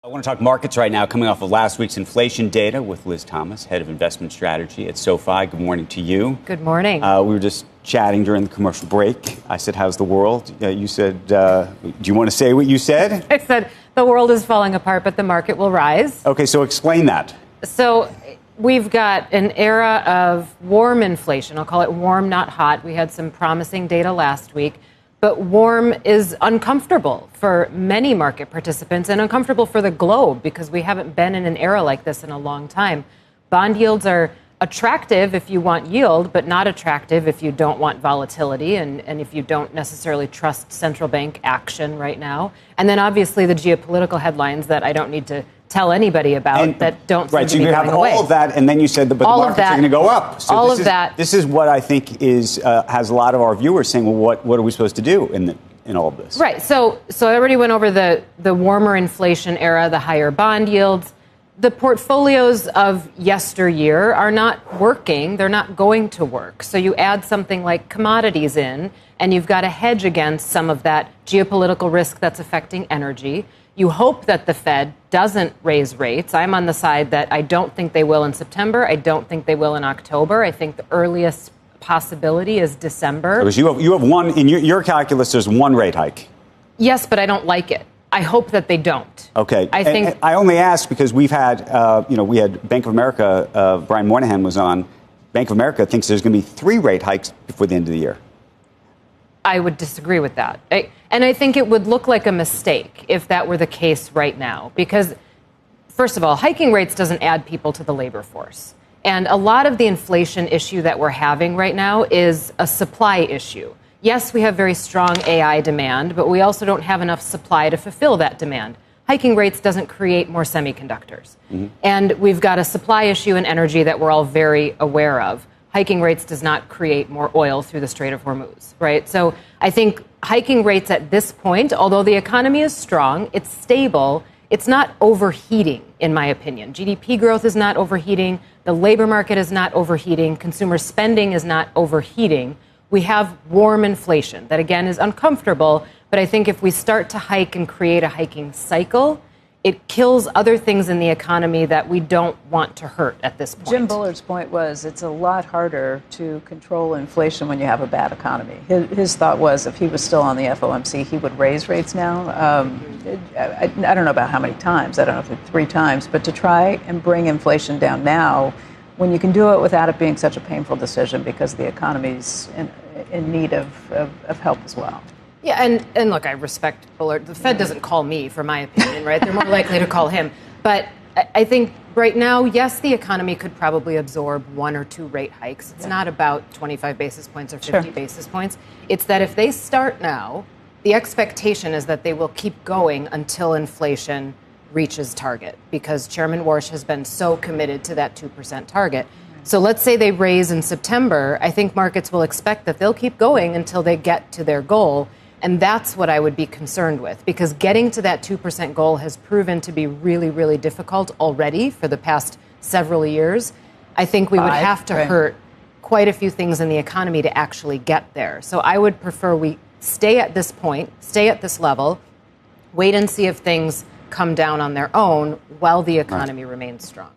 I want to talk markets right now, coming off of last week's inflation data with Liz Thomas, head of investment strategy at SoFi. Good morning to you. Good morning. We were just chatting during the commercial break. I said, how's the world? You said, do you want to say what you said? I said, the world is falling apart, but the market will rise. Okay, so explain that. So we've got an era of warm inflation. I'll call it warm, not hot. We had some promising data last week. But warm is uncomfortable for many market participants and uncomfortable for the globe because we haven't been in an era like this in a long time. Bond yields are attractive if you want yield, but not attractive if you don't want volatility and if you don't necessarily trust central bank action right now. And then obviously the geopolitical headlines that I don't need to tell anybody about that don't seem to be going away. Right, so you have all of that, and then you said, but the markets are going to go up. So this is what I think is has a lot of our viewers saying, well, what are we supposed to do in all of this? Right. So I already went over the warmer inflation era, the higher bond yields. The portfolios of yesteryear are not working. They're not going to work. So you add something like commodities in, and you've got to hedge against some of that geopolitical risk that's affecting energy. You hope that the Fed doesn't raise rates. I'm on the side that I don't think they will in September. I don't think they will in October. I think the earliest possibility is December. Because you have one, in your calculus, there's one rate hike. Yes, but I don't like it. I hope that they don't. Okay. And I only ask because we've had, we had Bank of America, Brian Moynihan was on. Bank of America thinks there's going to be 3 rate hikes before the end of the year. I would disagree with that. And I think it would look like a mistake if that were the case right now. Because, first of all, hiking rates doesn't add people to the labor force. And a lot of the inflation issue that we're having right now is a supply issue. Yes, we have very strong AI demand, but we also don't have enough supply to fulfill that demand. Hiking rates doesn't create more semiconductors. Mm-hmm. And we've got a supply issue in energy that we're all very aware of. Hiking rates does not create more oil through the Strait of Hormuz, right? So I think hiking rates at this point, although the economy is strong, it's stable, it's not overheating, in my opinion. GDP growth is not overheating. The labor market is not overheating. Consumer spending is not overheating. We have warm inflation that, again, is uncomfortable. But I think if we start to hike and create a hiking cycle, it kills other things in the economy that we don't want to hurt at this point. Jim Bullard's point was it's a lot harder to control inflation when you have a bad economy. His thought was if he was still on the FOMC, he would raise rates now. I don't know about how many times. I don't know if it's 3 times. But to try and bring inflation down now, when you can do it without it being such a painful decision because the economy's in need of help as well. Yeah, and look, I respect Bullard. The Fed doesn't call me for my opinion, right? They're more likely to call him. But I think right now, yes, the economy could probably absorb 1 or 2 rate hikes. It's not about 25 basis points or 50 basis points. It's that if they start now, the expectation is that they will keep going until inflation reaches target, because Chairman Warsh has been so committed to that 2% target. So let's say they raise in September. I think markets will expect that they'll keep going until they get to their goal. And that's what I would be concerned with, because getting to that 2% goal has proven to be really, really difficult already for the past several years. I think we would have to hurt quite a few things in the economy to actually get there. So I would prefer we stay at this point, stay at this level, wait and see if things come down on their own while the economy remains strong.